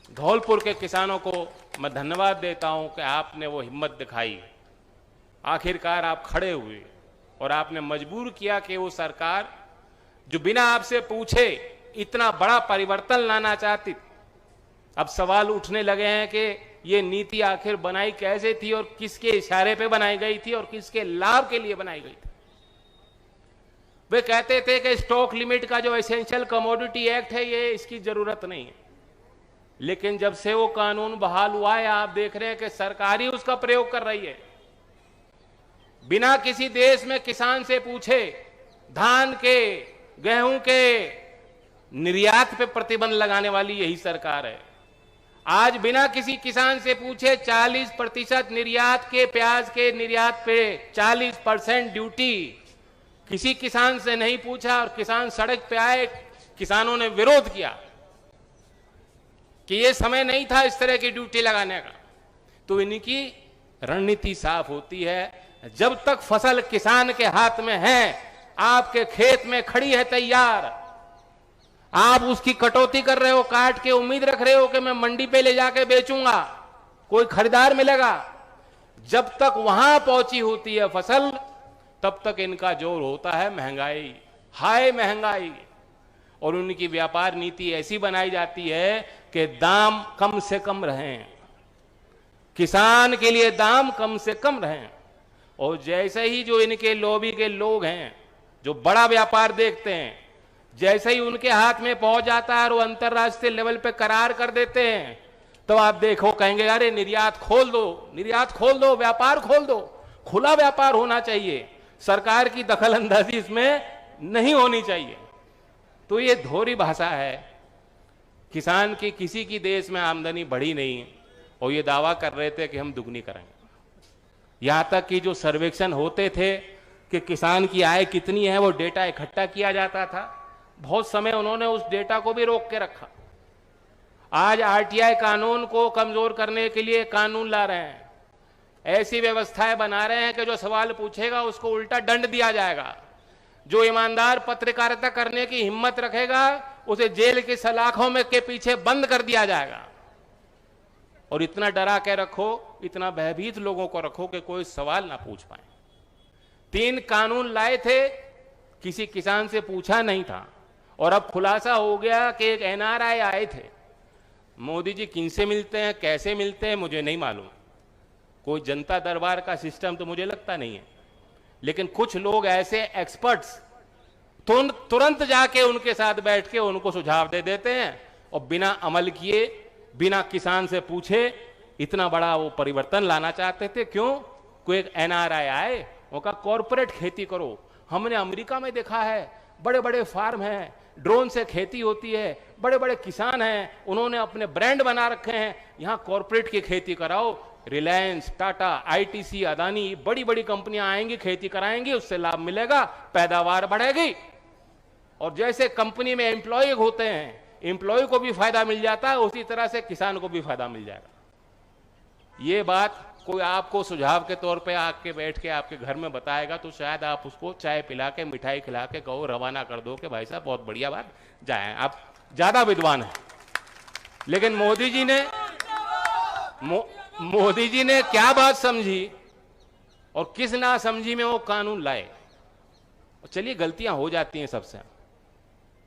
धौलपुर के किसानों को मैं धन्यवाद देता हूं कि आपने वो हिम्मत दिखाई, आखिरकार आप खड़े हुए और आपने मजबूर किया कि वो सरकार जो बिना आपसे पूछे इतना बड़ा परिवर्तन लाना चाहती। अब सवाल उठने लगे हैं कि ये नीति आखिर बनाई कैसे थी और किसके इशारे पे बनाई गई थी और किसके लाभ के लिए बनाई गई थी। वे कहते थे कि स्टॉक लिमिट का जो एसेंशियल कमोडिटी एक्ट है ये इसकी जरूरत नहीं है, लेकिन जब से वो कानून बहाल हुआ है आप देख रहे हैं कि सरकार ही उसका प्रयोग कर रही है। बिना किसी देश में किसान से पूछे धान के, गेहूं के निर्यात पे प्रतिबंध लगाने वाली यही सरकार है। आज बिना किसी किसान से पूछे 40% निर्यात के, प्याज के निर्यात पे 40% ड्यूटी किसी किसान से नहीं पूछा और किसान सड़क पे आए, किसानों ने विरोध किया कि ये समय नहीं था इस तरह की ड्यूटी लगाने का। तो इनकी रणनीति साफ होती है, जब तक फसल किसान के हाथ में है, आपके खेत में खड़ी है तैयार, आप उसकी कटौती कर रहे हो, काट के उम्मीद रख रहे हो कि मैं मंडी पे ले जाके बेचूंगा, कोई खरीदार मिलेगा। जब तक वहां पहुंची होती है फसल, तब तक इनका जोर होता है महंगाई, हाई महंगाई। और उनकी व्यापार नीति ऐसी बनाई जाती है कि दाम कम से कम रहें, किसान के लिए दाम कम से कम रहें। और जैसे ही जो इनके लॉबी के लोग हैं जो बड़ा व्यापार देखते हैं, जैसे ही उनके हाथ में पहुंच जाता है और वो अंतर्राष्ट्रीय लेवल पे करार कर देते हैं, तो आप देखो कहेंगे अरे निर्यात खोल दो, निर्यात खोल दो, व्यापार खोल दो। खुला व्यापार होना चाहिए, सरकार की दखल अंदाजी इसमें नहीं होनी चाहिए। तो ये धोरी भाषा है। किसान की किसी की देश में आमदनी बढ़ी नहीं और ये दावा कर रहे थे कि हम दुगनी करेंगे। यहां तक कि जो सर्वेक्षण होते थे कि किसान की आय कितनी है, वो डेटा इकट्ठा किया जाता था। बहुत समय उन्होंने उस डेटा को भी रोक के रखा। आज आरटीआई कानून को कमजोर करने के लिए कानून ला रहे हैं, ऐसी व्यवस्थाएं बना रहे हैं कि जो सवाल पूछेगा उसको उल्टा दंड दिया जाएगा। जो ईमानदार पत्रकारिता करने की हिम्मत रखेगा उसे जेल की सलाखों में के पीछे बंद कर दिया जाएगा। और इतना डरा के रखो, इतना भयभीत लोगों को रखो कि कोई सवाल ना पूछ पाए। 3 कानून लाए थे, किसी किसान से पूछा नहीं था। और अब खुलासा हो गया कि एक एनआरआई आए थे। मोदी जी किनसे मिलते हैं, कैसे मिलते हैं, मुझे नहीं मालूम। कोई जनता दरबार का सिस्टम तो मुझे लगता नहीं है, लेकिन कुछ लोग ऐसे एक्सपर्ट्स तुरंत जाके उनके साथ बैठ के उनको सुझाव दे देते हैं और बिना अमल किए, बिना किसान से पूछे इतना बड़ा वो परिवर्तन लाना चाहते थे। क्यों? कोई एक एनआरआई आए, वो कहा कॉर्पोरेट खेती करो। हमने अमेरिका में देखा है, बड़े बड़े फार्म हैं, ड्रोन से खेती होती है, बड़े बड़े किसान हैं, उन्होंने अपने ब्रांड बना रखे हैं, यहां कॉर्पोरेट की खेती कराओ। रिलायंस, टाटा, आईटीसी, अदानी, बड़ी बड़ी कंपनियां आएंगी, खेती कराएंगी, उससे लाभ मिलेगा, पैदावार बढ़ेगी। और जैसे कंपनी में एम्प्लॉय होते हैं, एम्प्लॉय को भी फायदा मिल जाता है, उसी तरह से किसान को भी फायदा मिल जाएगा। ये बात कोई आपको सुझाव के तौर पे आके बैठ के आपके घर में बताएगा तो शायद आप उसको चाय पिला के, मिठाई खिला के कहो, रवाना कर दो कि भाई साहब बहुत बढ़िया बात, जाएं, आप ज्यादा विद्वान हैं। लेकिन मोदी जी ने क्या बात समझी और किस ना समझी में वो कानून लाए। चलिए गलतियां हो जाती हैं सबसे।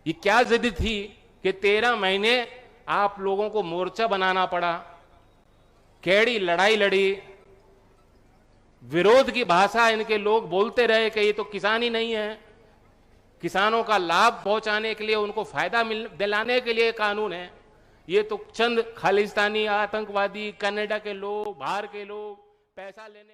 ये क्या जिद थी कि 13 महीने आप लोगों को मोर्चा बनाना पड़ा, कैड़ी लड़ाई लड़ी, विरोध की भाषा इनके लोग बोलते रहे कि ये तो किसान ही नहीं है, किसानों का लाभ पहुंचाने के लिए, उनको फायदा दिलाने के लिए कानून है। ये तो चंद खालिस्तानी आतंकवादी, कनाडा के लोग, बाहर के लोग पैसा लेने